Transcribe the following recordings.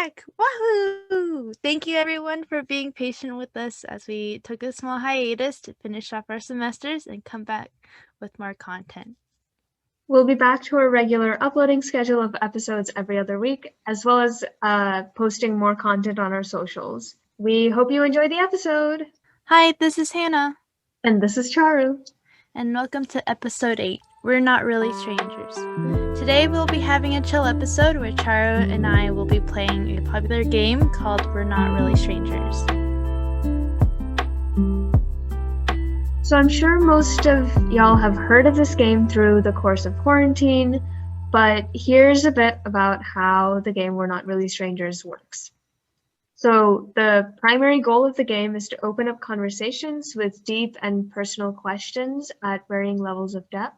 back! Wahoo! Thank you everyone for being patient with us as we took a small hiatus to finish off our semesters and come back with more content. We'll be back to our regular uploading schedule of episodes every other week, as well as posting more content on our socials. We hope you enjoy the episode. Hi, this is Hannah. And this is Charu. And welcome to episode 8. We're not really strangers. Today we'll be having a chill episode where Charu and I will be playing a popular game called We're Not Really Strangers. So I'm sure most of y'all have heard of this game through the course of quarantine, but here's a bit about how the game We're Not Really Strangers works. So the primary goal of the game is to open up conversations with deep and personal questions at varying levels of depth.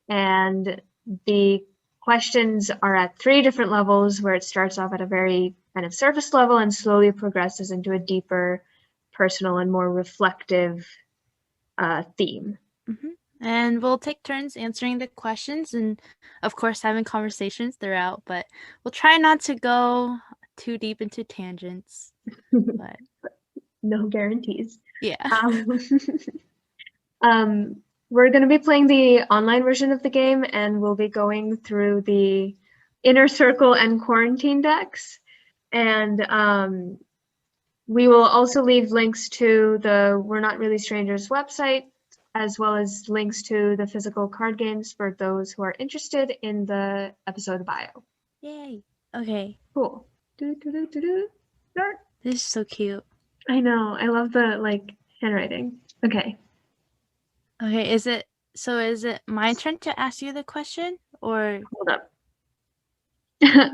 And the questions are at 3 different levels, where it starts off at a very kind of surface level and slowly progresses into a deeper, personal, and more reflective theme. Mm-hmm. And we'll take turns answering the questions and, of course, having conversations throughout, but we'll try not to go too deep into tangents. But no guarantees. Yeah. We're going to be playing the online version of the game, and we'll be going through the Inner Circle and Quarantine decks. And we will also leave links to the We're Not Really Strangers website, as well as links to the physical card games for those who are interested in the episode bio. Yay. Okay. Cool. Start. This is so cute. I know. I love the handwriting. Okay. Okay, is it my turn to ask you the question, or? Hold up.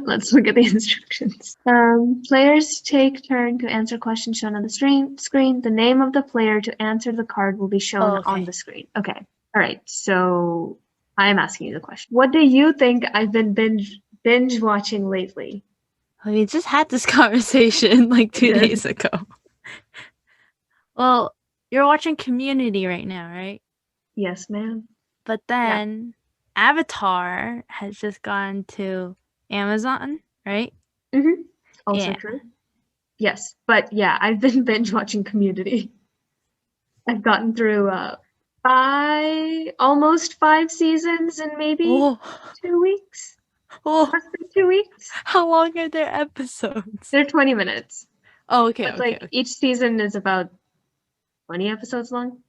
Let's look at the instructions. Players take turn to answer questions shown on the screen. The name of the player to answer the card will be shown on the screen. Okay. All right. So I'm asking you the question. What do you think I've been binge watching lately? We just had this conversation like 2 days ago. Well, you're watching Community right now, right? Yes, ma'am. But then Avatar has just gone to Amazon, right? Mm-hmm. Also true. Yes, but yeah, I've been binge watching Community. I've gotten through almost 5 seasons in maybe 2 weeks. Less than 2 weeks. How long are their episodes? They're 20 minutes. Oh, okay. But each season is about 20 episodes long.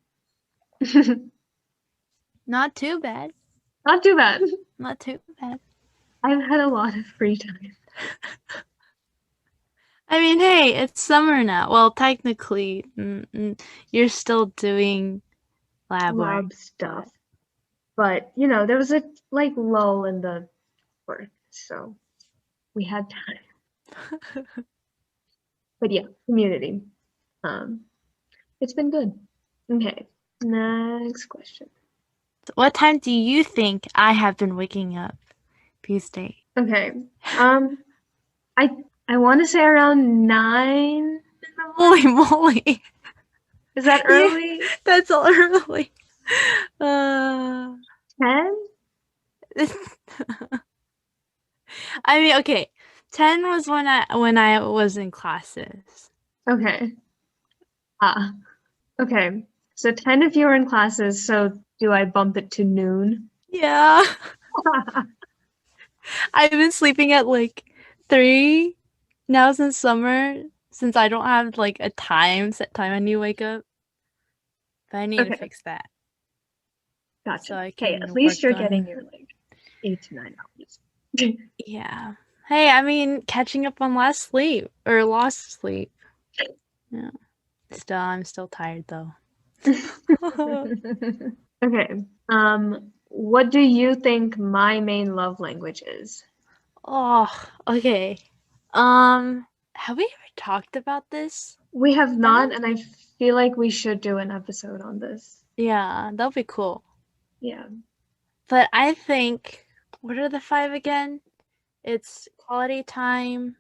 Not too bad. Not too bad. Not too bad. I've had a lot of free time. I mean, hey, it's summer now. Well, technically, you're still doing lab stuff. But, there was a lull in the work, so we had time. But yeah, Community. It's been good. Okay, next question. What time do you think I have been waking up these days? Okay. I want to say around 9. Holy moly. Is that early? Yeah, that's early. 10? I mean, okay. 10 was when I was in classes. Okay. Okay. So 10 if you were in classes, so do I bump it to noon? Yeah. I've been sleeping at 3 now since summer, since I don't have a set time I need to wake up. But I need to fix that. Gotcha. So okay, at least you're getting your 8 to 9 hours. Yeah. Hey, I mean, catching up on lost sleep. Yeah. Still, I'm still tired though. Okay. What do you think my main love language is? Oh, okay. Have we ever talked about this? We have not, and I feel like we should do an episode on this. Yeah, that'll be cool. Yeah. But I think, what are the 5 again? It's quality time,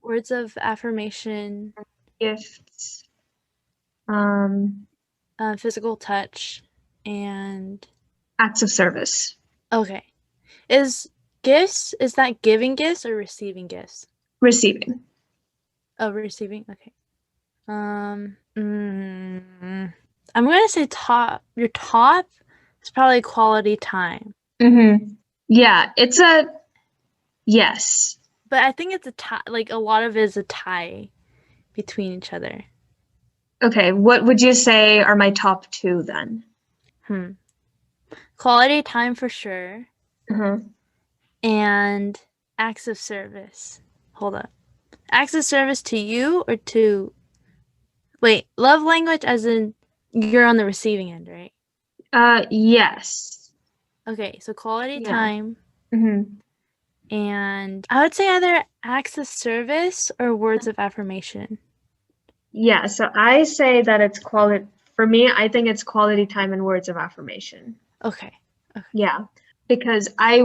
words of affirmation, gifts, physical touch, and acts of service. Okay. Is that giving gifts or receiving gifts? Receiving. Oh, receiving. Okay. I'm gonna say top. Your top is probably quality time. Mm-hmm. Yeah, it's a yes. But I think it's a tie. Like a lot of it is a tie between each other. Okay, what would you say are my top two then? Quality time for sure, Uh-huh. and acts of service. Hold up. Acts of service to you or to. Wait, love language as in you're on the receiving end, right? Yes. Okay, so quality Yeah. time. Mm-hmm. And I would say either acts of service or words of affirmation. Yeah, so I say that it's quality, for me, I think it's quality time and words of affirmation. Okay. Yeah, because I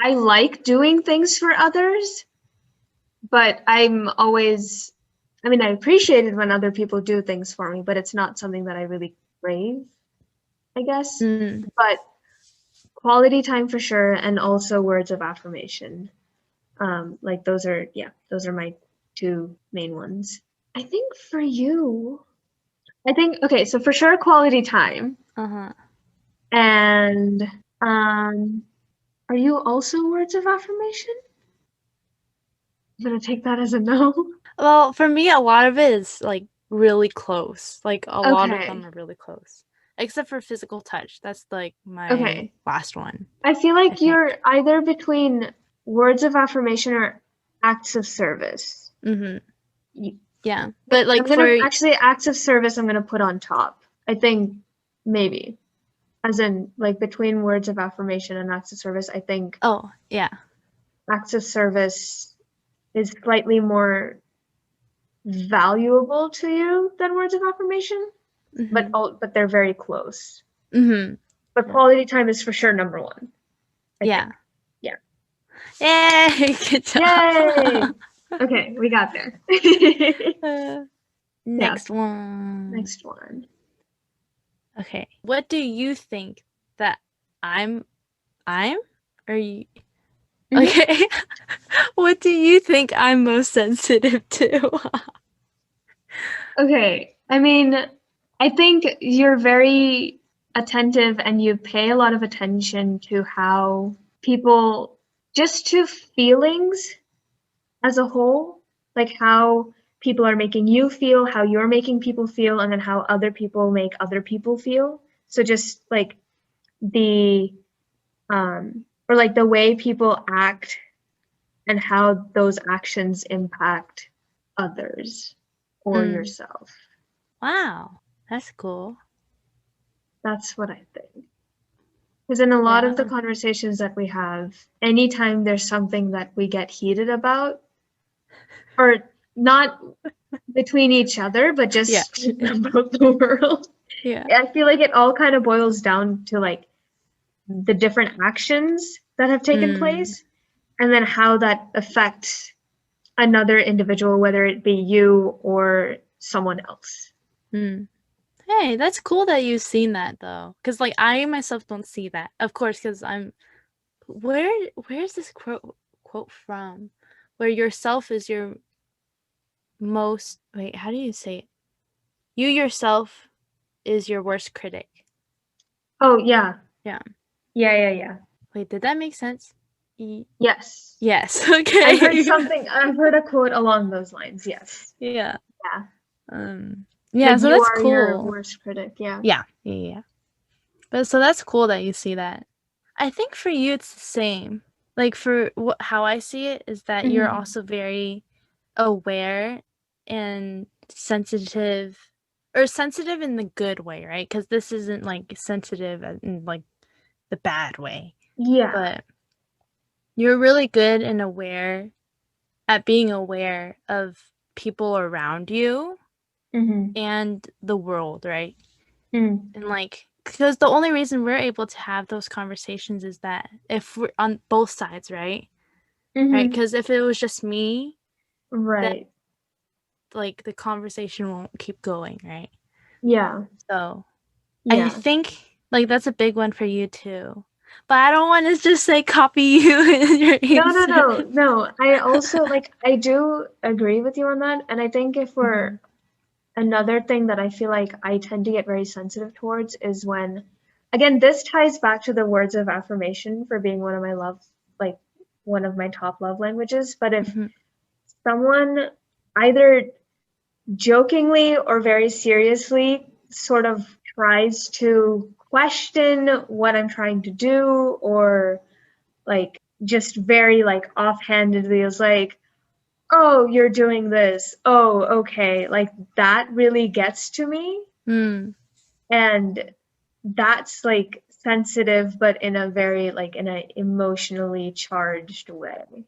like doing things for others, but I appreciate it when other people do things for me, but it's not something that I really crave, I guess. But quality time for sure, and also words of affirmation. Like those are my two main ones. I think for you, okay, so for sure quality time. Uh-huh. And are you also words of affirmation? I'm gonna take that as a no. Well, for me, a lot of it is like really close. Like a lot of Okay. them are really close. Except for physical touch. That's like my Okay. last one. I feel like think. you're either between words of affirmation or acts of service. Yeah. But like actually acts of service I'm gonna put on top. I think maybe. As in like between words of affirmation and acts of service, I think Oh, yeah. acts of service is slightly more valuable to you than words of affirmation, but they're very close. But quality time is for sure number one. I think. Yeah. Yay! Good job. Yay! Okay, we got there. Next one. Next one. Okay. What do you think that I'm? Or you? Okay. What do you think I'm most sensitive to? Okay. I mean, I think you're very attentive and you pay a lot of attention to how people, just to feelings as a whole, like how people are making you feel, how you're making people feel, and then how other people make other people feel. So just like the or like the way people act and how those actions impact others or yourself. Wow, that's cool. That's what I think. Because in a lot of the conversations that we have, anytime there's something that we get heated about, or not between each other, but just about the world, I feel like it all kind of boils down to like the different actions that have taken place and then how that affects another individual, whether it be you or someone else. Hey, that's cool that you've seen that though, because like I myself don't see that, of course, because I'm. Where's this quote from? Where yourself is your most. Wait, how do you say it? You yourself is your worst critic. Oh yeah. Yeah. Yeah. Wait, did that make sense? Yes. Yes. Okay. I've heard a quote along those lines. Yes. Yeah. Yeah, like so that's cool. Your worst critic. Yeah. But so that's cool that you see that. I think for you it's the same. Like for how I see it is that you're also very aware and sensitive, or sensitive in the good way, right? Because this isn't like sensitive in like the bad way. Yeah. But you're really good and aware at being aware of people around you and the world, right? And like, because the only reason we're able to have those conversations is that if we're on both sides, right? Right? Because if it was just me, right, then, like the conversation won't keep going, right? Yeah. So Yeah. I think like that's a big one for you too. But I don't want to just say copy you in your answer. No. I also I do agree with you on that. And I think if we're another thing that I feel like I tend to get very sensitive towards is when, again, this ties back to the words of affirmation for being one of my one of my top love languages. But if someone either jokingly or very seriously sort of tries to question what I'm trying to do, or just very offhandedly is like, oh, you're doing this, oh, okay, that really gets to me. And that's sensitive, but in a very in an emotionally charged way,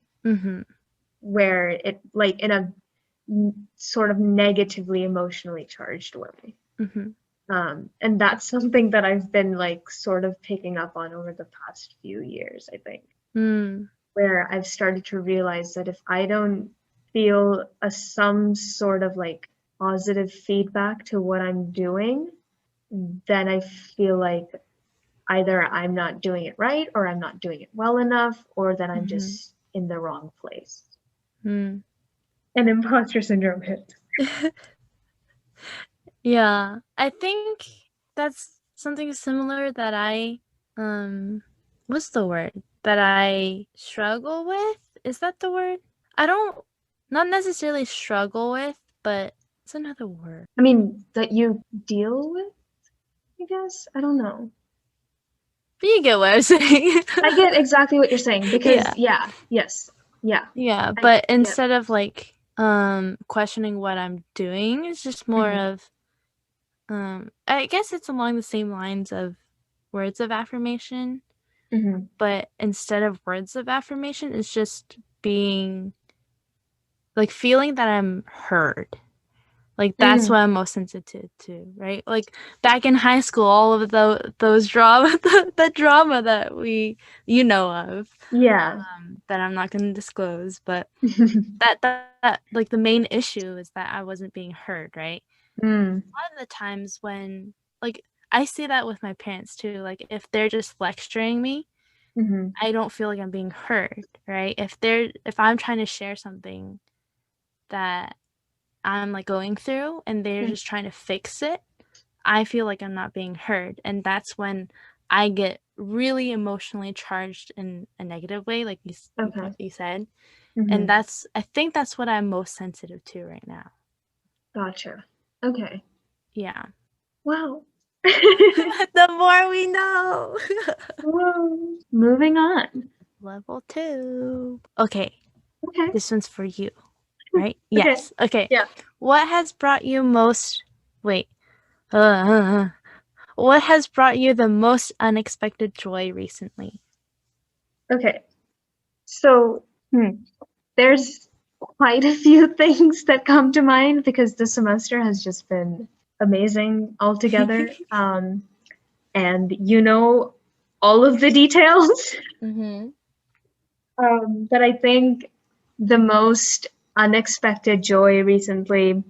where it in a sort of negatively emotionally charged way. And that's something that I've been sort of picking up on over the past few years, I think, where I've started to realize that if I don't feel some sort of positive feedback to what I'm doing, then I feel like either I'm not doing it right, or I'm not doing it well enough, or that I'm just in the wrong place. And imposter syndrome hits. Yeah, I think that's something similar that what's the word? That I struggle with? Is that the word? I don't, not necessarily struggle with, but it's another word. I mean, that you deal with, I guess? I don't know. But you get what I'm saying. I get exactly what you're saying, because yes. Yeah, but instead of questioning what I'm doing, it's just more of I guess it's along the same lines of words of affirmation. But instead of words of affirmation, it's just being feeling that I'm heard. That's what I'm most sensitive to, right? Back in high school, all of those drama, the drama that of. Yeah. That I'm not going to disclose, but that the main issue is that I wasn't being heard, right? A lot of the times when I see that with my parents too, if they're just lecturing me, I don't feel like I'm being heard, right? If I'm trying to share something that I'm going through and they're just trying to fix it, I feel like I'm not being heard. And that's when I get really emotionally charged in a negative way, like you said. And I think that's what I'm most sensitive to right now. Gotcha. Okay. Yeah. Wow. The more we know. Whoa. Moving on. Level 2. Okay. Okay. This one's for you, right? Yes. Okay. Yeah. What has brought you what has brought you the most unexpected joy recently? Okay. So, there's quite a few things that come to mind, because the semester has just been amazing altogether. And all of the details. But I think the most unexpected joy recently,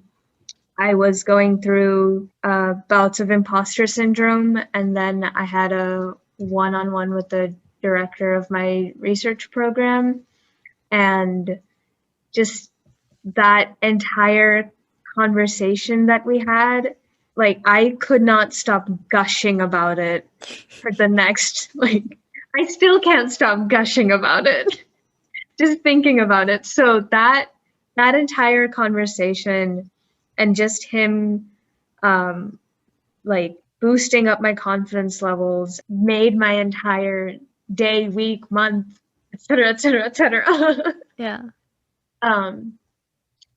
I was going through bouts of imposter syndrome, and then I had a one-on-one with the director of my research program, and just that entire conversation that we had, I could not stop gushing about it for the next, I still can't stop gushing about it, just thinking about it. So that entire conversation, and just him boosting up my confidence levels, made my entire day, week, month, etc., etc., etc. Yeah.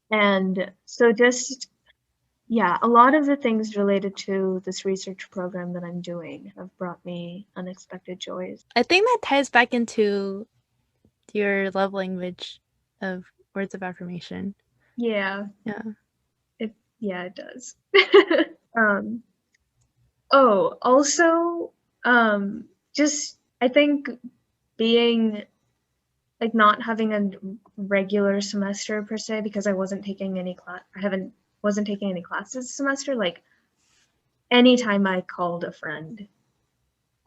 And so just, a lot of the things related to this research program that I'm doing have brought me unexpected joys. I think that ties back into your love language of words of affirmation. Yeah. Yeah. It does. Also, just, I think being not having a regular semester per se, because I wasn't taking any wasn't taking any classes this semester. Anytime I called a friend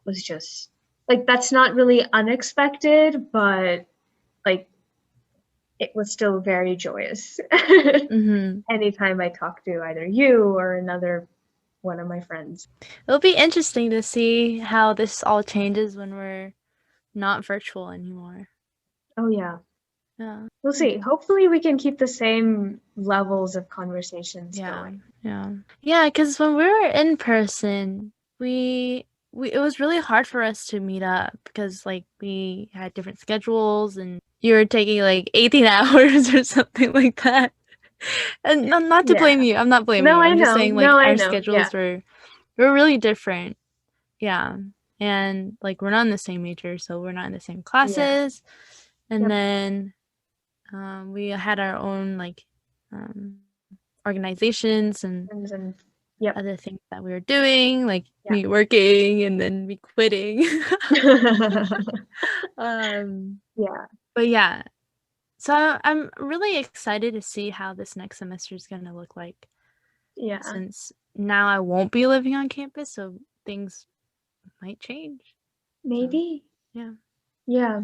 was just like that's not really unexpected, but like it was still very joyous. Anytime I talk to either you or another one of my friends. It'll be interesting to see how this all changes when we're not virtual anymore. Oh yeah. Yeah. We'll see. Hopefully we can keep the same levels of conversations going. Yeah, because when we were in person, it was really hard for us to meet up because like we had different schedules and you were taking like 18 hours or something like that. And not to blame you. I'm not blaming you. I'm just saying like our schedules were really different. Yeah. And like we're not in the same major, so we're not in the same classes. And then we had our own like organizations and other things that we were doing, like me working and then me quitting. But yeah. So I'm really excited to see how this next semester is going to look like. Yeah. Since now I won't be living on campus, so things might change. Maybe. So, yeah. Yeah.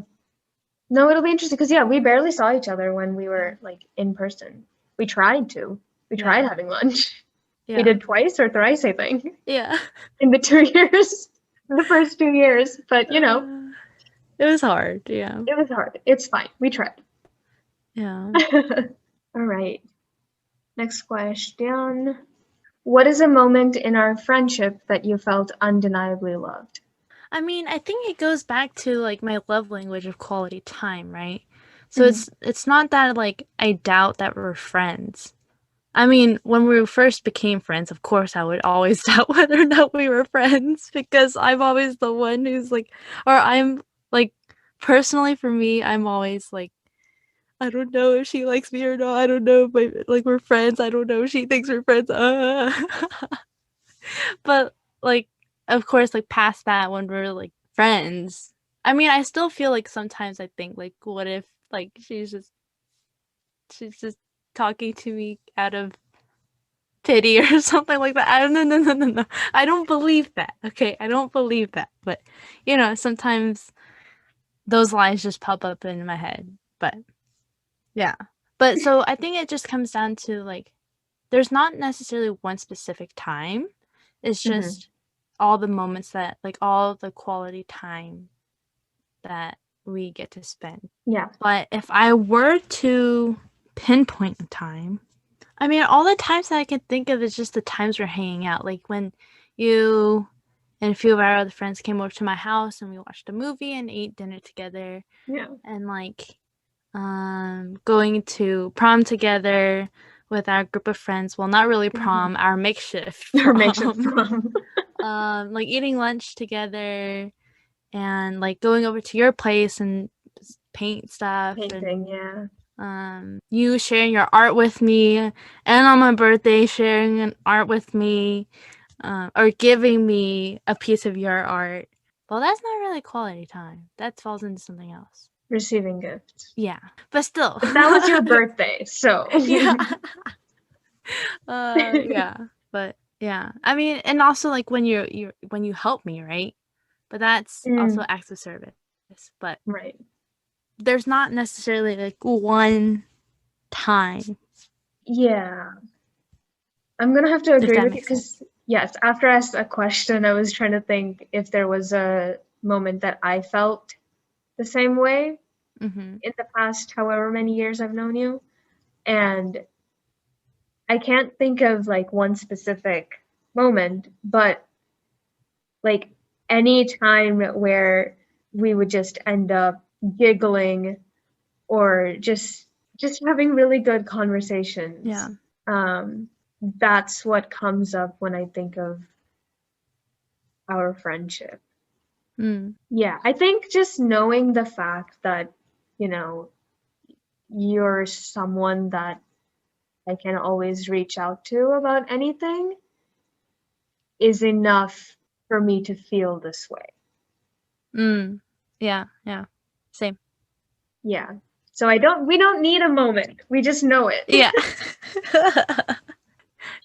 No, it'll be interesting because we barely saw each other when we were like in person. We tried to. We tried having lunch. We did twice or thrice, I think. Yeah. In the 2 years, the first 2 years, but you know, it was hard. Yeah. It was hard. It's fine. We tried. Yeah. All right. Next question. What is a moment in our friendship that you felt undeniably loved? I mean, I think it goes back to like my love language of quality time, right? So it's not that like I doubt that we're friends. I mean, when we first became friends, of course I would always doubt whether or not we were friends because I'm always the one who's like, or I'm like, personally for me, I'm always like, I don't know if she likes me or not. I don't know if like we're friends. I don't know if she thinks we're friends. But like, of course, like past that when we're like friends, I mean, I still feel like sometimes I think like, what if like she's just talking to me out of pity or something like that. No. I don't believe that. Okay, I don't believe that. But you know, sometimes those lines just pop up in my head. But yeah. But so I think it just comes down to like, there's not necessarily one specific time. It's just all the moments that like all the quality time that we get to spend. Yeah. But if I were to pinpoint a time, I mean, all the times that I can think of is just the times we're hanging out. Like when you and a few of our other friends came over to my house and we watched a movie and ate dinner together. Yeah. And like going to prom together with our group of friends. Well, not really prom, our makeshift prom. Our makeshift prom. Like eating lunch together and like going over to your place and paint stuff. Painting, yeah. You sharing your art with me, and on my birthday sharing an art with me, or giving me a piece of your art. Well, that's not really quality time. That falls into something else. Receiving gifts. Yeah, but still. But that was your birthday, so. Yeah. Yeah, but yeah. I mean, and also like when you help me, right? But that's also acts of service. But right. There's not necessarily like one time. Yeah. I'm gonna have to agree with you because yes, after I asked that question, I was trying to think if there was a moment that I felt the same way in the past however many years I've known you. And I can't think of like one specific moment, but like any time where we would just end up giggling or just having really good conversations. Yeah. That's what comes up when I think of our friendship. Yeah, I think just knowing the fact that, you know, you're someone that I can always reach out to about anything is enough for me to feel this way. Yeah. Same. Yeah. So we don't need a moment. We just know it. Yeah.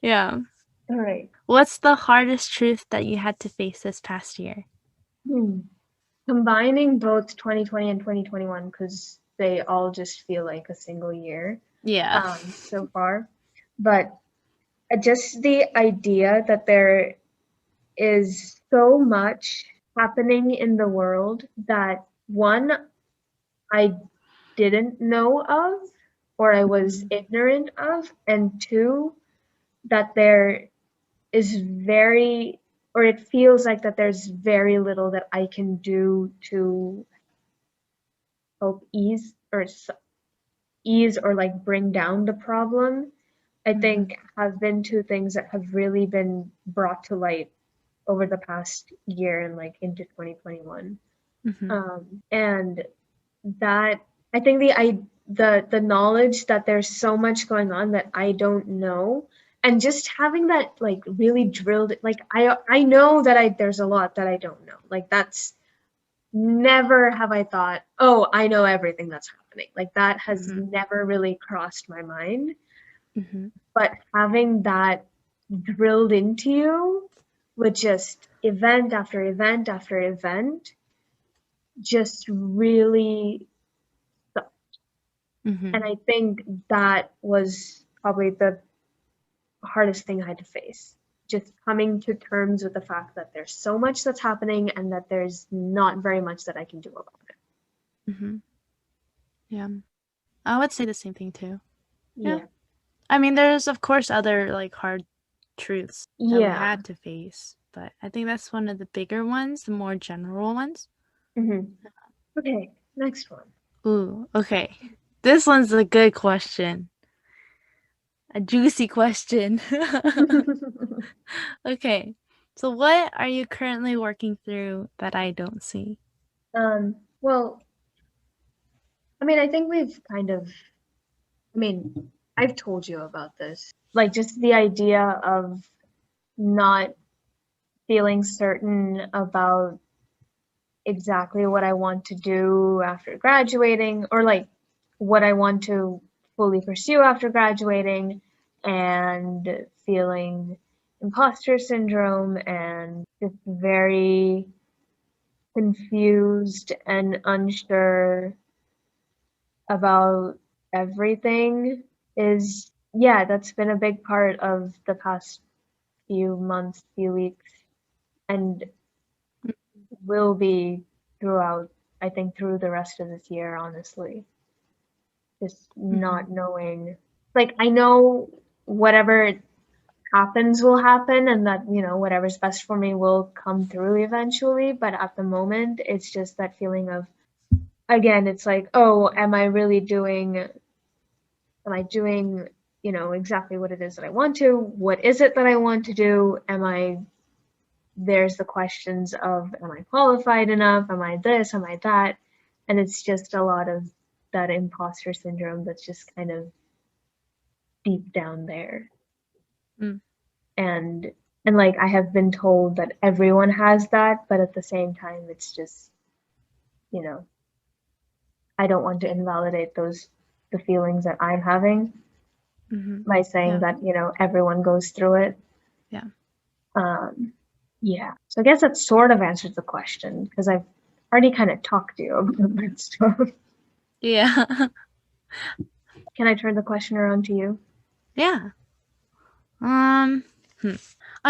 Yeah. All right. What's the hardest truth that you had to face this past year? combining both 2020 and 2021 because they all just feel like a single year. Yeah. So far. But just the idea that there is so much happening in the world that one, I didn't know of or I was ignorant of, and two, that there is very, or it feels like that there's very little that I can do to help ease or like bring down the problem. I think have been two things that have really been brought to light over the past year and like into 2021. And that I think the knowledge that there's so much going on that I don't know, and just having that like really drilled, like I know that there's a lot that I don't know. Like that's never have I thought, oh, I know everything that's happening. Like that has never really crossed my mind. But having that drilled into you with just event after event after event just really sucked. And I think that was probably the hardest thing I had to face. Just coming to terms with the fact that there's so much that's happening and that there's not very much that I can do about it. Yeah. I would say the same thing too. Yeah. I mean, there's of course other like hard truths that we had to face, but I think that's one of the bigger ones, the more general ones. Okay, next one. Ooh, okay. This one's a good question. A juicy question. Okay. So what are you currently working through that I don't see? Well, I mean, I think I've told you about this. Like just the idea of not feeling certain about exactly what I want to do after graduating, or like what I want to fully pursue after graduating, and feeling imposter syndrome and just very confused and unsure about everything that's been a big part of the past few months, few weeks, and will be throughout, I think, through the rest of this year, honestly. Just not knowing, like, I know whatever happens will happen and that, whatever's best for me will come through eventually. But at the moment, it's just that feeling of, again, it's like, oh, am I doing, exactly what it is that I want to? What is it that I want to do? There's the questions of, am I qualified enough? Am I this? Am I that? And it's just a lot of that imposter syndrome that's just kind of deep down there. And like I have been told that everyone has that, but at the same time, it's just, I don't want to invalidate the feelings that I'm having by saying that, everyone goes through it. Yeah. So I guess that sort of answers the question because I've already kind of talked to you about that stuff. Yeah. Can I turn the question around to you? Yeah. I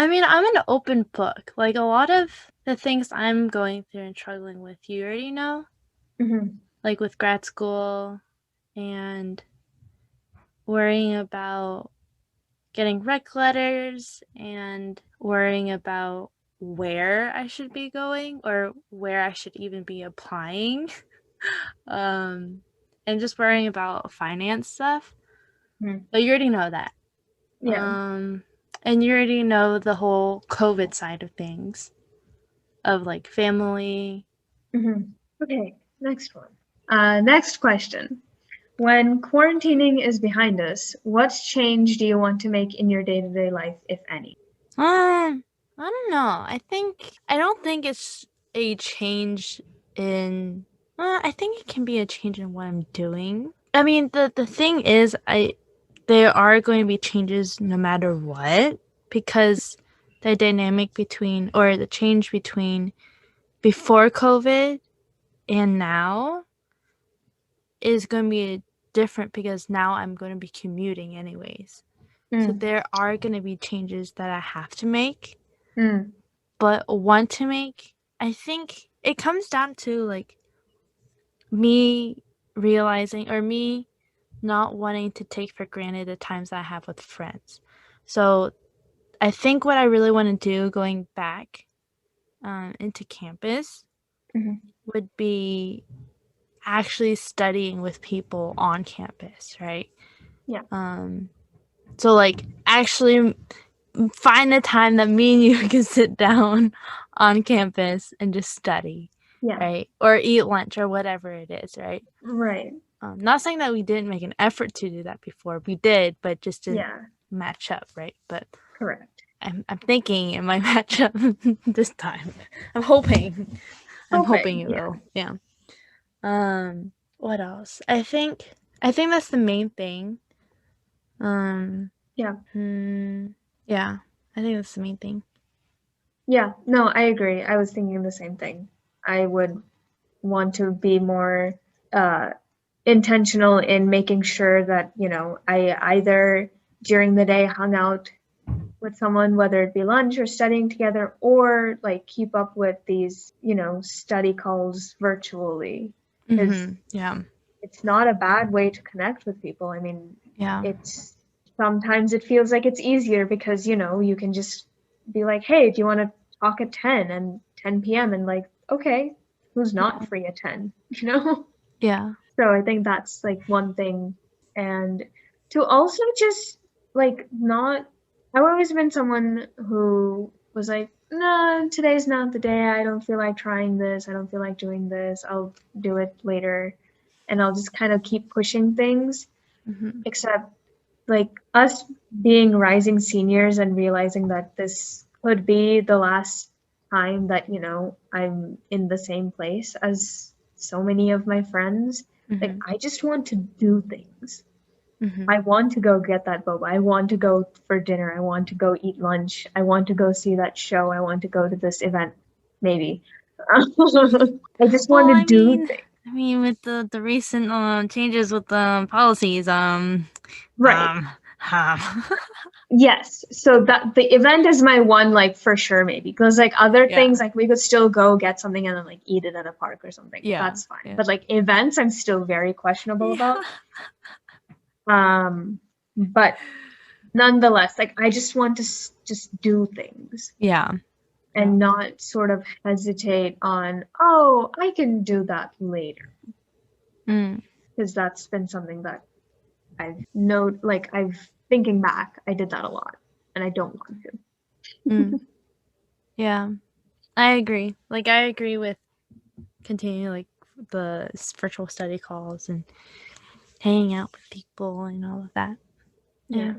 mean, I'm an open book. Like a lot of the things I'm going through and struggling with, you already know. Like with grad school and worrying about getting rec letters and worrying about where I should be going or where I should even be applying. And just worrying about finance stuff. But you already know that. Yeah. And you already know the whole COVID side of things, of like family. Okay, next one. Next question. When quarantining is behind us, what change do you want to make in your day-to-day life, if any? I don't know. I don't think it's a change in. I think it can be a change in what I'm doing. I mean, the thing is, there are going to be changes no matter what, because the dynamic between, or the change between before COVID and now is going to be different because now I'm going to be commuting anyways. So there are going to be changes that I have to make, but want to make. I think it comes down to like me realizing or me not wanting to take for granted the times that I have with friends. So I think what I really want to do going back into campus would be actually studying with people on campus, right? Yeah. So like actually find a time that me and you can sit down on campus and just study, right? Or eat lunch or whatever it is, right? Right. Not saying that we didn't make an effort to do that before. We did, but just didn't match up, right? But correct. I'm thinking it might match up this time. I'm hoping it will. Yeah. What else? I think that's the main thing. Yeah, I think that's the main thing. Yeah, no, I agree. I was thinking the same thing. I would want to be more intentional in making sure that, I either during the day hung out with someone, whether it be lunch or studying together, or like keep up with these, study calls virtually. Because it's not a bad way to connect with people. I mean, it's sometimes it feels like it's easier because, you can just be like, hey, do you want to talk at 10 p.m. and like, okay, who's not free at 10, Yeah. So I think that's like one thing. And to also just like not, I've always been someone who was like, no, today's not the day. I don't feel like trying this. I don't feel like doing this. I'll do it later. And I'll just kind of keep pushing things. Except like us being rising seniors and realizing that this could be the last time that, I'm in the same place as so many of my friends. Like, I just want to do things. I want to go get that boba. I want to go for dinner. I want to go eat lunch. I want to go see that show. I want to go to this event, maybe. I just want to do things. I mean, with the recent changes with the policies, right. Yes, so that the event is my one, like, for sure, maybe, because like other things, like we could still go get something and then like eat it at a park or something. That's fine. But like events, I'm still very questionable about. But nonetheless, like I just want to just do things. And not sort of hesitate on, oh, I can do that later. Because that's been something that I've thinking back, I did that a lot and I don't want to. Yeah, I agree. Like, I agree with continuing like the virtual study calls and hanging out with people and all of that. Yeah.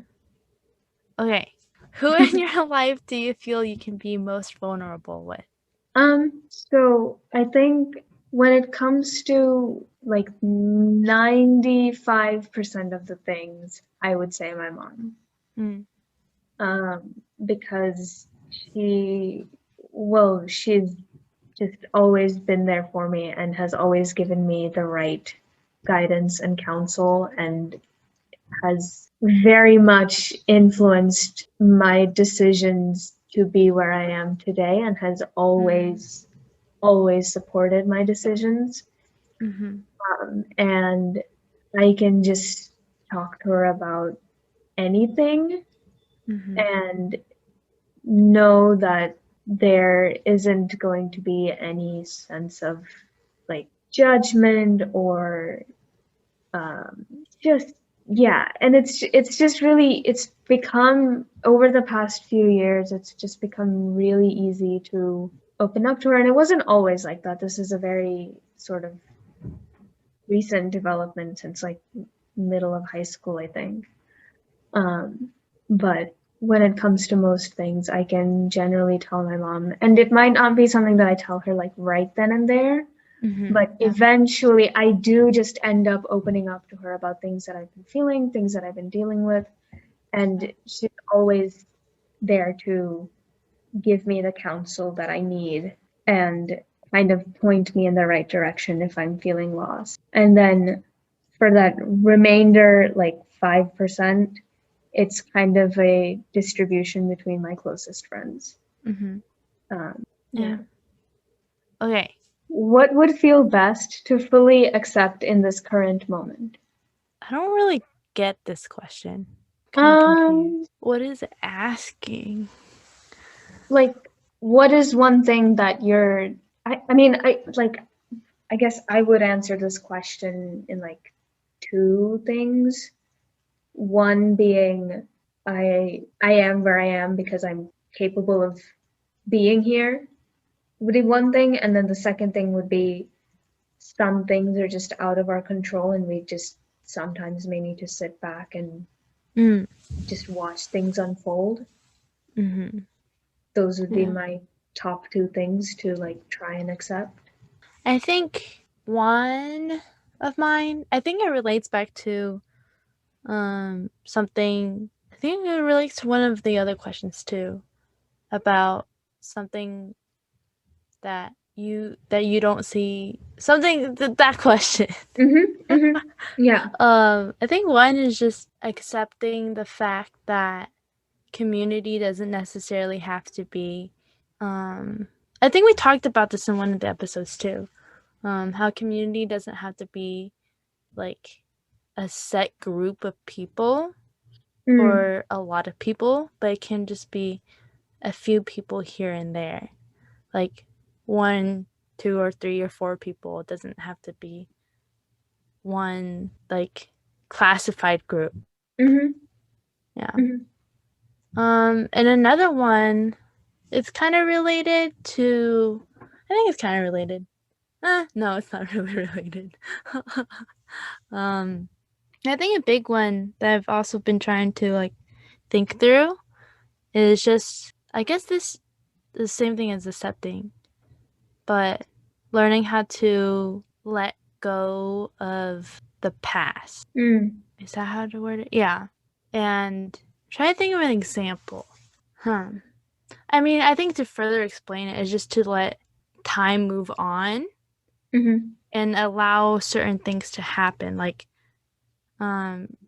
Okay. Who in your life do you feel you can be most vulnerable with? So I think when it comes to like 95% of the things, I would say my mom. Because she's just always been there for me and has always given me the right guidance and counsel and has very much influenced my decisions to be where I am today and has always supported my decisions. And I can just talk to her about anything and know that there isn't going to be any sense of like judgment or and it's just really, it's become over the past few years, it's just become really easy to open up to her. And it wasn't always like that. This is a very sort of recent development since like middle of high school, I think. But when it comes to most things, I can generally tell my mom, and it might not be something that I tell her like right then and there, but eventually I do just end up opening up to her about things that I've been feeling, things that I've been dealing with, and she's always there to give me the counsel that I need and kind of point me in the right direction if I'm feeling lost. And then for that remainder, like 5%, it's kind of a distribution between my closest friends. Yeah. Okay. What would feel best to fully accept in this current moment? I don't really get this question. Kind of confused. What is it asking? Like, what is one thing that you're? I guess I would answer this question in like two things. One being I am where I am because I'm capable of being here would be one thing, and then the second thing would be some things are just out of our control and we just sometimes may need to sit back and just watch things unfold. Those would be my top two things to like try and accept. I think one of mine, I think it relates back to something, I think it relates to one of the other questions too, about something that you don't see, something that question. Yeah. I think one is just accepting the fact that community doesn't necessarily have to be I think we talked about this in one of the episodes too. How community doesn't have to be like a set group of people or a lot of people, but it can just be a few people here and there. Like 1, 2, or 3 or 4 people. It doesn't have to be one like classified group. Yeah. And another one, it's kind of related to, I think it's kind of related. No, it's not really related. I think a big one that I've also been trying to like think through is just, I guess the same thing as accepting, but learning how to let go of the past. Is that how to word it? Yeah. And try to think of an example. I mean, I think to further explain it is just to let time move on and allow certain things to happen. Like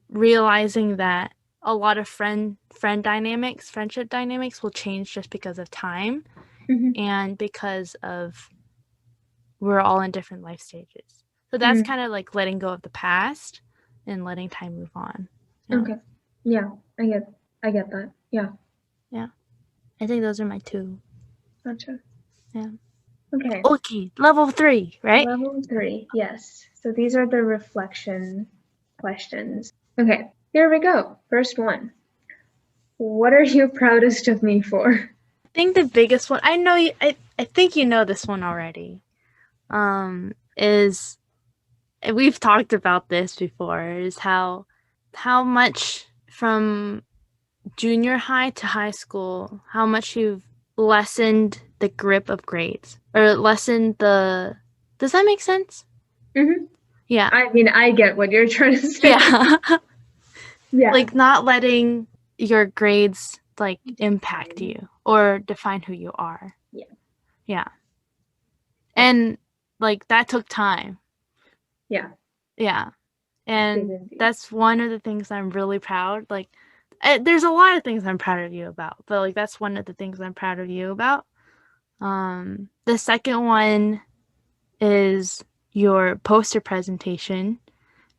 realizing that a lot of friendship dynamics will change just because of time and because of we're all in different life stages. So that's kind of like letting go of the past and letting time move on. Yeah. Okay. Yeah, I get that. Yeah. Yeah. I think those are my two. Gotcha. Yeah. Okay. Okay, level 3, right? Level 3, yes. So these are the reflection questions. Okay, here we go. First one. What are you proudest of me for? I think the biggest one, I know I think you know this one already. Is, we've talked about this before, is how much from junior high to high school, how much you've lessened the grip of grades or lessened the, does that make sense? Yeah. I mean, I get what you're trying to say. Yeah. Yeah. Like not letting your grades like impact you or define who you are. Yeah. And like that took time. Yeah. And that's one of the things I'm really proud. Like there's a lot of things I'm proud of you about, but like that's one of the things I'm proud of you about. The second one is your poster presentation,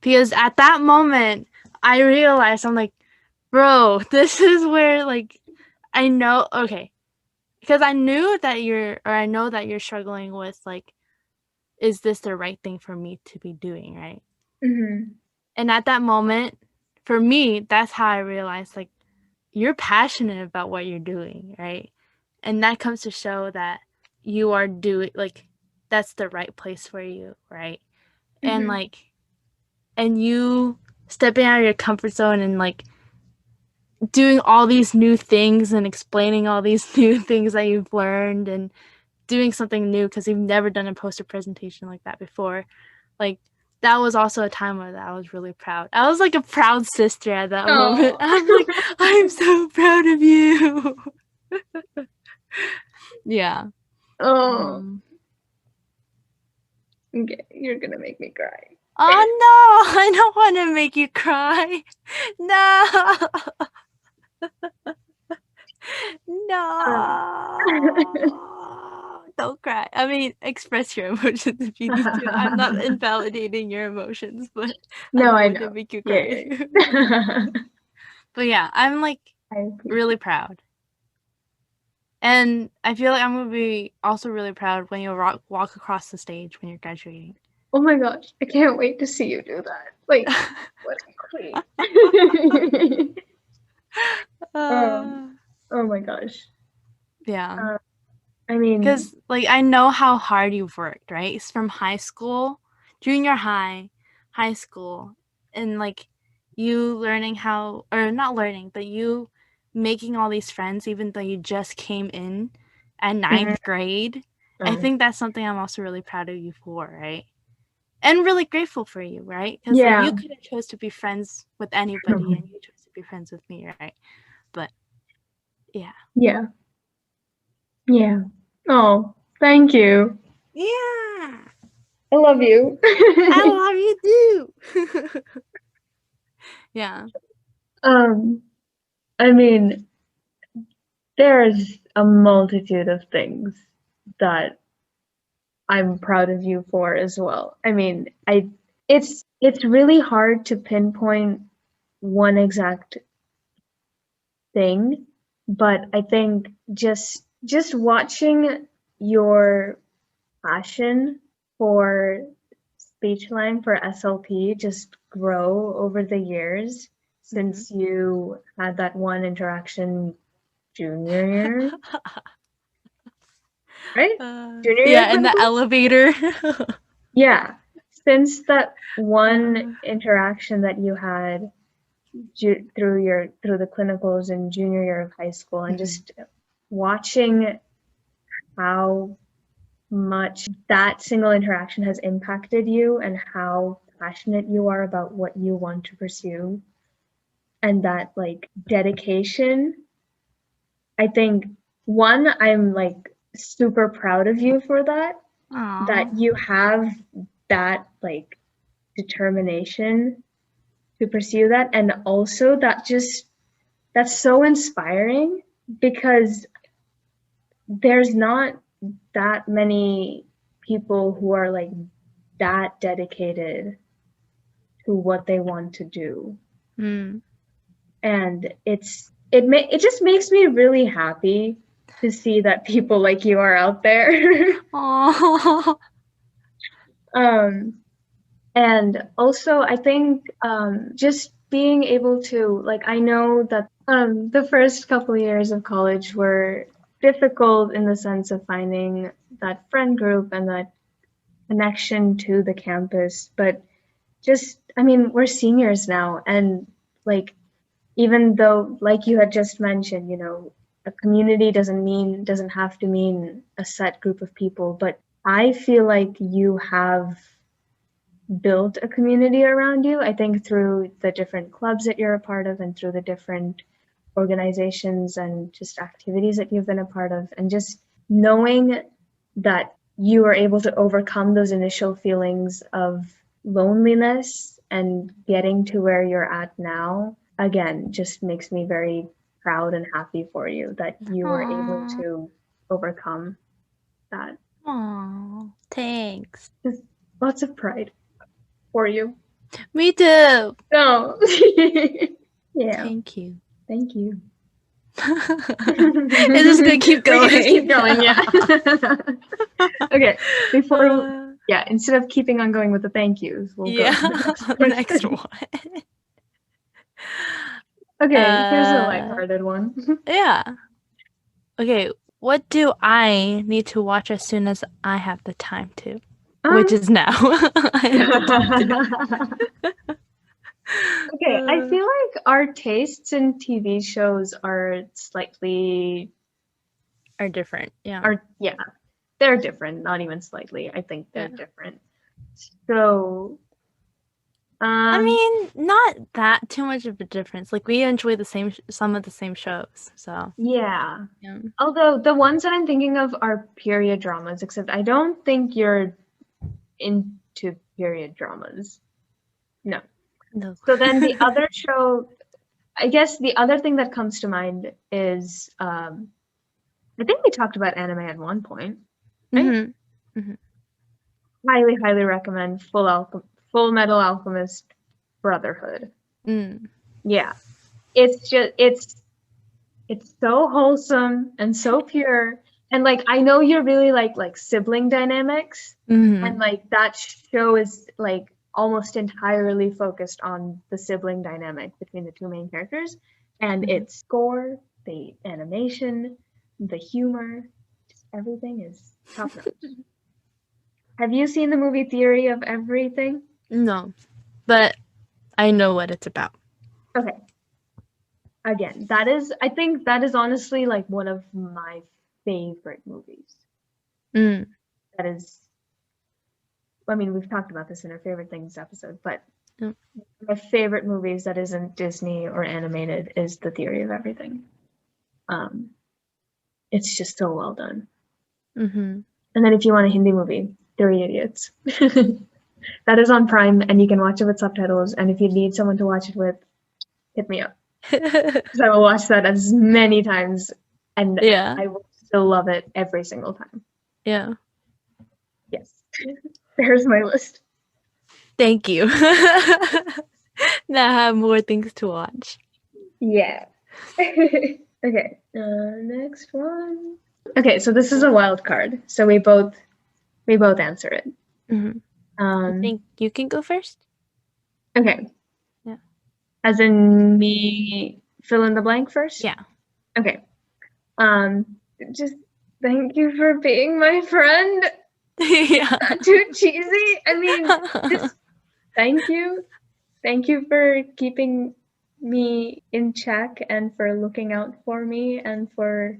because at that moment I realized, I'm like, bro, this is where like I know, okay, because I know that you're struggling with like, is this the right thing for me to be doing, right? And at that moment, for me, that's how I realized like you're passionate about what you're doing, right? And that comes to show that you are doing, like, that's the right place for you, right? And like, and you stepping out of your comfort zone and like doing all these new things and explaining all these new things that you've learned and doing something new because you've never done a poster presentation like that before. Like, that was also a time where I was really proud. I was like a proud sister at that moment. I'm like, I'm so proud of you. Yeah. Okay, you're gonna make me cry. Oh no, I don't want to make you cry. No. No. Don't cry. I mean, express your emotions if you need to. I'm not invalidating your emotions, but I don't want to make you cry. Yeah. But yeah, I'm like really proud. And I feel like I'm going to be also really proud when you walk across the stage when you're graduating. Oh my gosh, I can't wait to see you do that. Like, what a queen. Oh my gosh. Yeah. I mean, because like I know how hard you've worked, right? It's from high school, junior high, high school, and like you learning how, or not learning, but you making all these friends even though you just came in at ninth grade. I think that's something I'm also really proud of you for, right? And really grateful for you, right? Because like you could have chose to be friends with anybody and you chose to be friends with me, right? But yeah. Yeah. Oh, thank you. Yeah. I love you. I love you too. Yeah. I mean, there's a multitude of things that I'm proud of you for as well. I mean, it's really hard to pinpoint one exact thing, but I think just watching your passion for speechline for SLP just grow over the years since you had that one interaction junior year. Right? Junior year yeah, in the elevator. Yeah. Since that one interaction that you had through the clinicals in junior year of high school, and just watching how much that single interaction has impacted you and how passionate you are about what you want to pursue, and that like dedication, I think one, I'm like super proud of you for that. Aww. That you have that like determination to pursue that, and also that's so inspiring because there's not that many people who are like that dedicated to what they want to do. And it just makes me really happy to see that people like you are out there. And also I think just being able to, like, I know that the first couple of years of college were difficult in the sense of finding that friend group and that connection to the campus, but just, I mean, we're seniors now, and like, even though, like you had just mentioned, you know, a community doesn't have to mean a set group of people, but I feel like you have built a community around you, I think, through the different clubs that you're a part of and through the different organizations and just activities that you've been a part of, and just knowing that you are able to overcome those initial feelings of loneliness and getting to where you're at now, again, just makes me very proud and happy for you that you were able to overcome that. Aww, thanks. Just lots of pride for you. Me too. Oh. Yeah. Thank you. Thank you. It's just gonna keep going. We can just keep going, yeah. Okay, before, instead of keeping on going with the thank yous, we'll go to the next one. Okay, here's a lighthearted one. Yeah. Okay, what do I need to watch as soon as I have the time to? Which is now. I have the time to. Okay, I feel like our tastes in TV shows are slightly different. Yeah. They're different, not even slightly. I think they're different. So I mean, not that too much of a difference. Like, we enjoy some of the same shows, so. Yeah. Although the ones that I'm thinking of are period dramas, except I don't think you're into period dramas. No. No. So then the other show, I guess the other thing that comes to mind is, I think we talked about anime at one point, right? Mm-hmm. Mm-hmm. Highly, highly recommend Full Metal Alchemist Brotherhood. Yeah. It's just, it's so wholesome and so pure. And like, I know you're really like sibling dynamics, and like that show is like almost entirely focused on the sibling dynamic between the two main characters, and its score, the animation, the humor, just everything is top notch. Have you seen the movie Theory of Everything? No, but I know what it's about. Okay. Again, I think that is honestly like one of my favorite movies. That is, I mean, we've talked about this in our favorite things episode, but my favorite movies that isn't Disney or animated is The Theory of Everything. It's just so well done. And then if you want a Hindi movie, Three Idiots. That is on Prime, and you can watch it with subtitles. And if you need someone to watch it with, hit me up. Because I will watch that as many times, and I will still love it every single time. Yeah. Yes. There's my list. Thank you. Now I have more things to watch. Yeah. Okay. Next one. Okay, so this is a wild card. So we both answer it. I think you can go first. Okay. Yeah. As in me fill in the blank first? Yeah. Okay. Just thank you for being my friend. Yeah. Too cheesy. I mean, just thank you. Thank you for keeping me in check and for looking out for me and for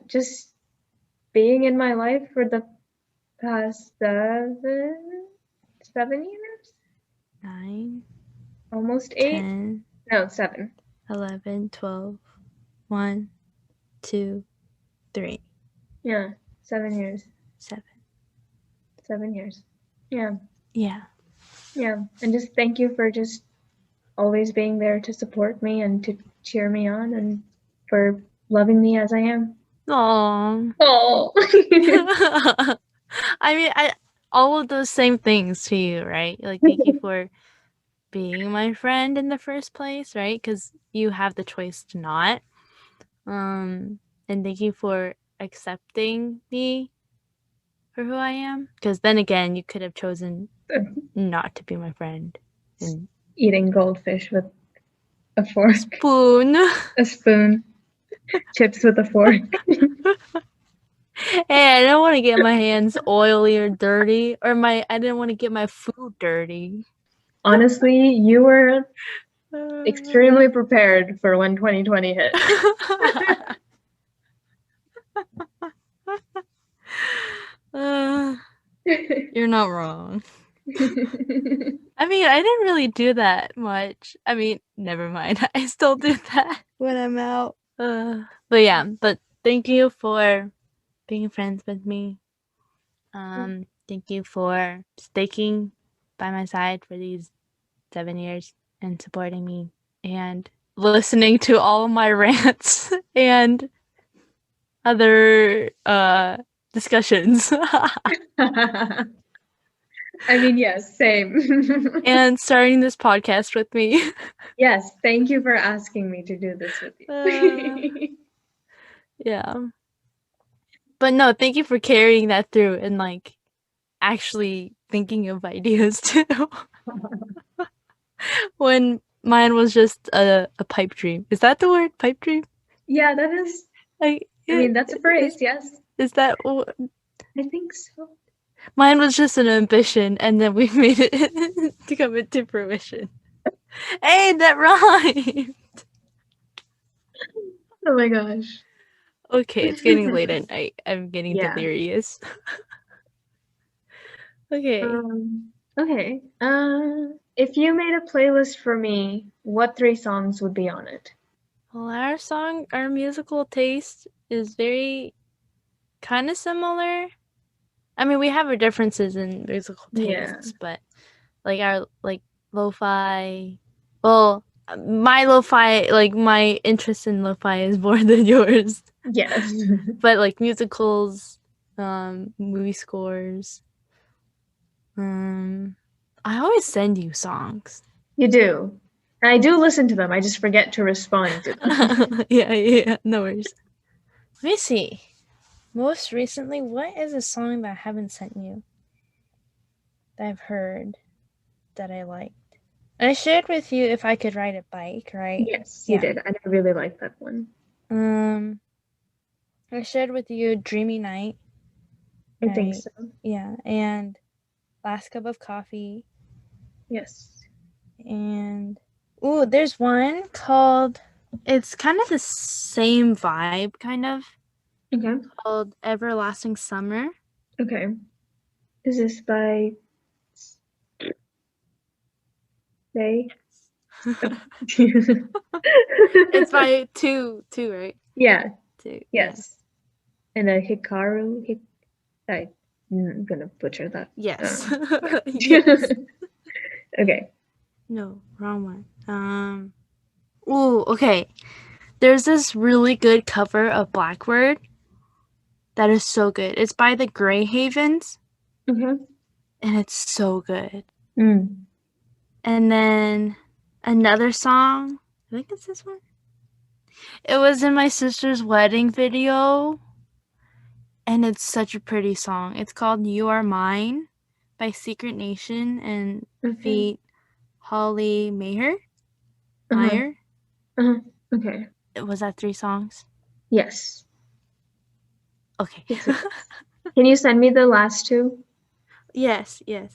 just being in my life for the past 7 years? 9. Almost 8? 10. No, 7. 11, 12. 1, 2, 3. Yeah, 7 years. 7. 7 years. Yeah. Yeah. Yeah. And just thank you for just always being there to support me and to cheer me on and for loving me as I am. Aww. Oh. I mean, all of those same things to you, right? Like, thank you for being my friend in the first place, right? Because you have the choice to not. And thank you for accepting me for who I am. Because then again, you could have chosen not to be my friend. And eating goldfish with a fork. Spoon. A spoon. Chips with a fork. Hey, I don't want to get my hands oily or dirty, or I didn't want to get my food dirty. Honestly, you were extremely prepared for when 2020 hit. You're not wrong. I mean, I didn't really do that much. I mean, never mind. I still do that when I'm out. But yeah, but thank you for being friends with me. Thank you for sticking by my side for these 7 years and supporting me and listening to all my rants and other discussions. I mean, yes, same. And starting this podcast with me. Yes, thank you for asking me to do this with you. Yeah. But no, thank you for carrying that through and like actually thinking of ideas too. When mine was just a pipe dream. Is that the word, pipe dream? Yeah, that is. I mean, that's a phrase, yes. Is that? I think so. Mine was just an ambition, and then we made it to come into fruition. Hey, that rhymed! Oh my gosh. Okay, it's getting late at night. I'm getting delirious. Okay. Okay. If you made a playlist for me, what 3 songs would be on it? Well, our musical taste is very kind of similar. I mean, we have our differences in musical tastes, Yeah. but like our like lo-fi. Well, my lo-fi, like my interest in lo-fi is more than yours. Yes. But like musicals, movie scores. I always send you songs. You do. And I do listen to them. I just forget to respond to them. Yeah, no worries. Let me see. Most recently, what is a song that I haven't sent you that I've heard that I liked? I shared with you If I Could Ride a Bike, right? Yes, you Yeah. did. I really like that one. I shared with you Dreamy Night, I think right? so. Yeah, and Last Cup of Coffee, Yes. and ooh, there's one called. It's kind of the same vibe, kind of. Okay. Called Everlasting Summer. Okay. Is this by Day? It's by two, right? Yeah. Two, yeah. Yes. And a Hikaru. I'm gonna butcher that. Yes. Yeah. Yes. Okay. No, wrong one. Ooh, okay. There's this really good cover of Blackbird that is so good. It's by the Grey Havens, Mm-hmm. and it's so good. Mm. And then another song, I think it's this one. It was in my sister's wedding video, and it's such a pretty song. It's called You Are Mine by Secret Nation and Okay. feat Holly Mayer. Uh-huh. Meyer. Uh-huh. Okay. Was that 3 songs? Yes. Okay. Yes, it is. Can you send me the last two? Yes. Yeah.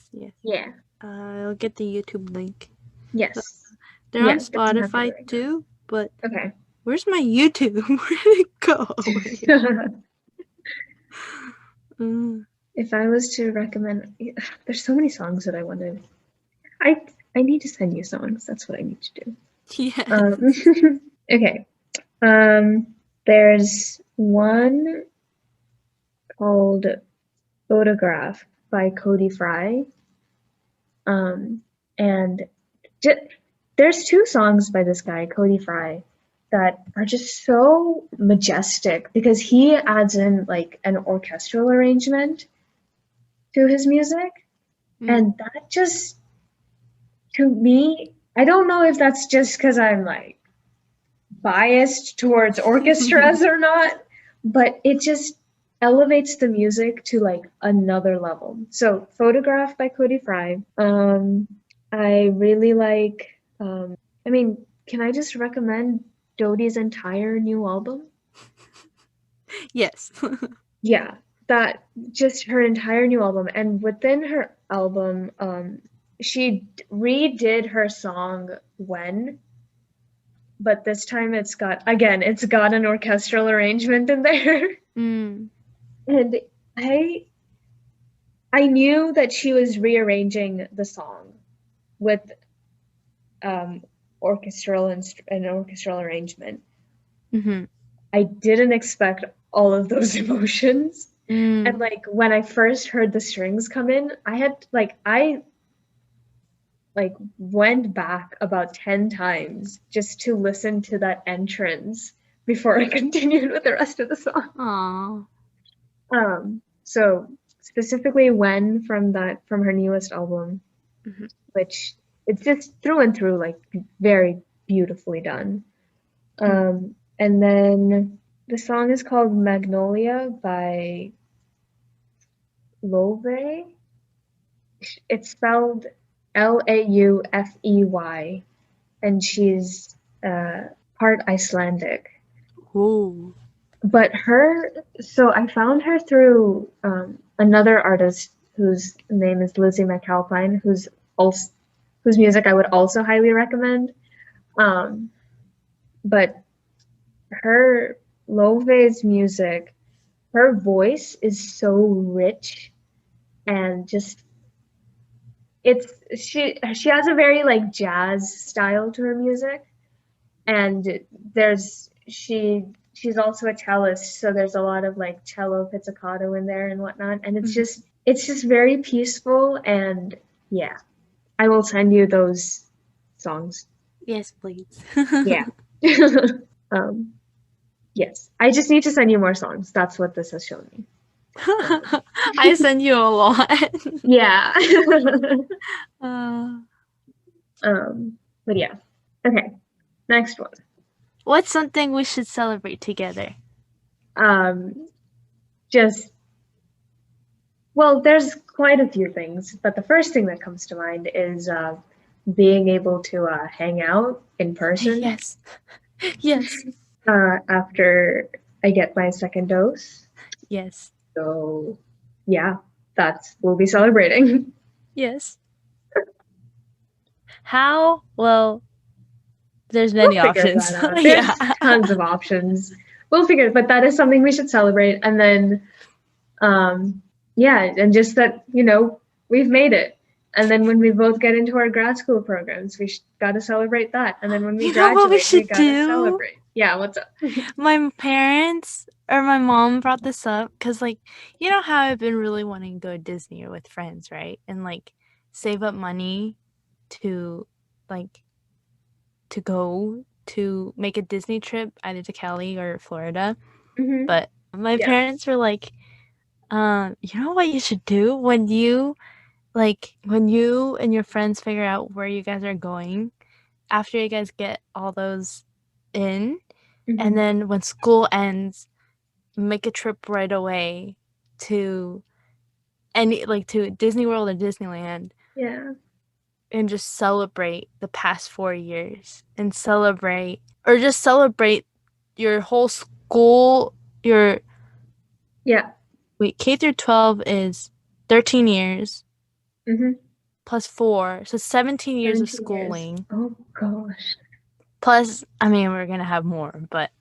I'll get the YouTube link. Yes. They're on Yes, it's happening Spotify right too, but now. Okay. where's my YouTube? Where did it go? If I was to recommend, there's so many songs that I want to. I I need to send you songs. That's what I need to do. Yes. Okay. There's one called Photograph by Cody Fry. And there's two songs by this guy, Cody Fry, that are just so majestic because he adds in like an orchestral arrangement to his music. And that just, to me, I don't know if that's just because I'm like biased towards orchestras or not, but it just elevates the music to like another level. So, Photograph by Cody Fry. I really like. I mean, can I just recommend Dodie's entire new album? Yes. Yeah, that just her entire new album, and within her album, she redid her song "When," but this time it's got an orchestral arrangement in there. And I knew that she was rearranging the song with orchestral and orchestral arrangement. I didn't expect all of those emotions. And like when I first heard the strings come in, I went back about 10 times just to listen to that entrance before I continued with the rest of the song. Aww. So specifically When from her newest album, which it's just through and through like very beautifully done. And then the song is called Magnolia by Love. It's spelled Laufey, and she's part Icelandic. Ooh. But so I found her through another artist whose name is Lizzie McAlpine, whose music I would also highly recommend. But her Love's music, her voice is so rich and just she has a very like jazz style to her music, and she's also a cellist, so there's a lot of like cello pizzicato in there and whatnot, and it's just it's just very peaceful, and yeah, I will send you those songs. Yes, please. Yeah. Yes, I just need to send you more songs. That's what this has shown me. I send you a lot. Yeah. uh, but yeah. Okay. Next one. what's something we should celebrate together? Just well, there's quite a few things, but the first thing that comes to mind is being able to hang out in person. Yes. Yes. After I get my second dose. Yes. So, yeah, we'll be celebrating. Yes. How? Well, there's many options. There's tons of options. We'll figure it, but that is something we should celebrate. And then, yeah, and just that, we've made it. And then when we both get into our grad school programs, we got to celebrate that. And then when we graduate, we got to celebrate. Yeah, what's up? My parents or my mom brought this up because, like, you know how I've been really wanting to go to Disney or with friends, right? And, like, save up money to, like, to go to make a Disney trip either to Cali or Florida. Mm-hmm. But my parents were like, you know what you should do when you and your friends figure out where you guys are going, after you guys get all those in, and then when school ends, make a trip right away to to Disney World or Disneyland. Yeah. And just celebrate the past 4 years and celebrate your whole school, K through 12 is 13 years. Plus 4, so 17 years of schooling. Oh gosh. Plus, I mean, we're gonna have more, but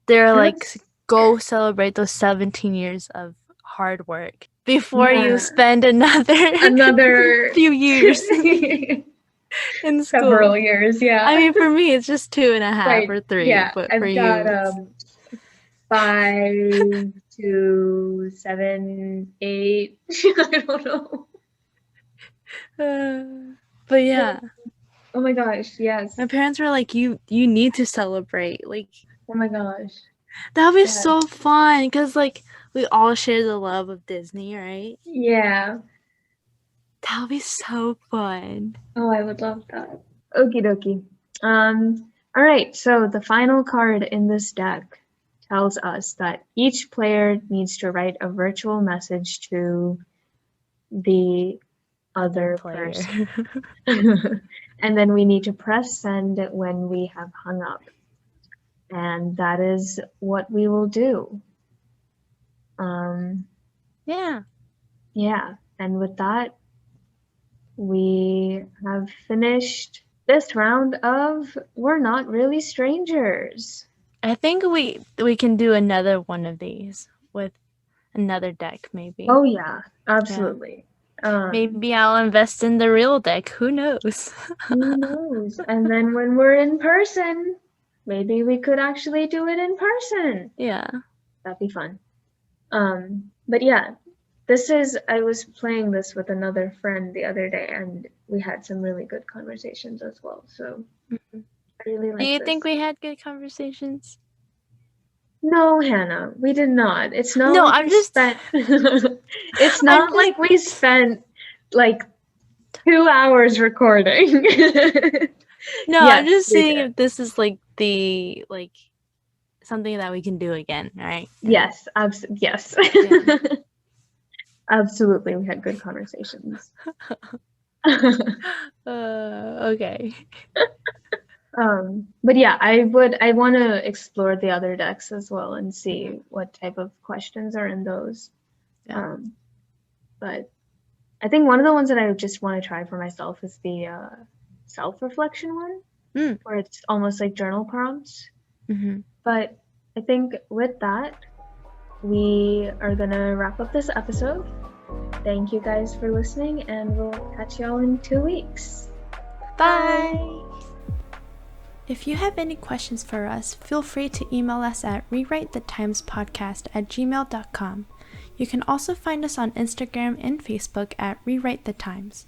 they're like, go celebrate those 17 years of hard work before you spend another few years in school. Several years, yeah. I mean, for me, it's just 2.5 or 3. Yeah, but I've for got you, 5 to 7, 8. I don't know. But yeah. Oh my gosh, yes. My parents were like, you need to celebrate. Like, oh my gosh. That would be so fun because, like, we all share the love of Disney, right? Yeah. That would be so fun. Oh, I would love that. Okie dokie. All right, so the final card in this deck tells us that each player needs to write a virtual message to the other person. And then we need to press send when we have hung up. And that is what we will do. Yeah. Yeah. And with that, we have finished this round of We're Not Really Strangers. I think we can do another one of these with another deck, maybe. Oh, yeah. Absolutely. Yeah. Maybe I'll invest in the real deck. Who knows? Who knows? And then when we're in person, maybe we could actually do it in person. Yeah. That'd be fun. But yeah, I was playing this with another friend the other day, and we had some really good conversations as well. So I really like Do you think we had good conversations? No, Hannah, we did not. It's not no, like I'm just it's not like we spent like 2 hours recording. No, yes, I'm just saying if this is like the something that we can do again, right? Yes, yes. Yeah. Absolutely, we had good conversations. Okay. But yeah, I want to explore the other decks as well and see what type of questions are in those. Yeah. But I think one of the ones that I just want to try for myself is the self-reflection one, where it's almost like journal prompts. But I think with that, we are gonna wrap up this episode. Thank you guys for listening, and we'll catch y'all in 2 weeks. Bye! If you have any questions for us, feel free to email us at rewritethetimespodcast@gmail.com. You can also find us on Instagram and Facebook at Rewrite the Times.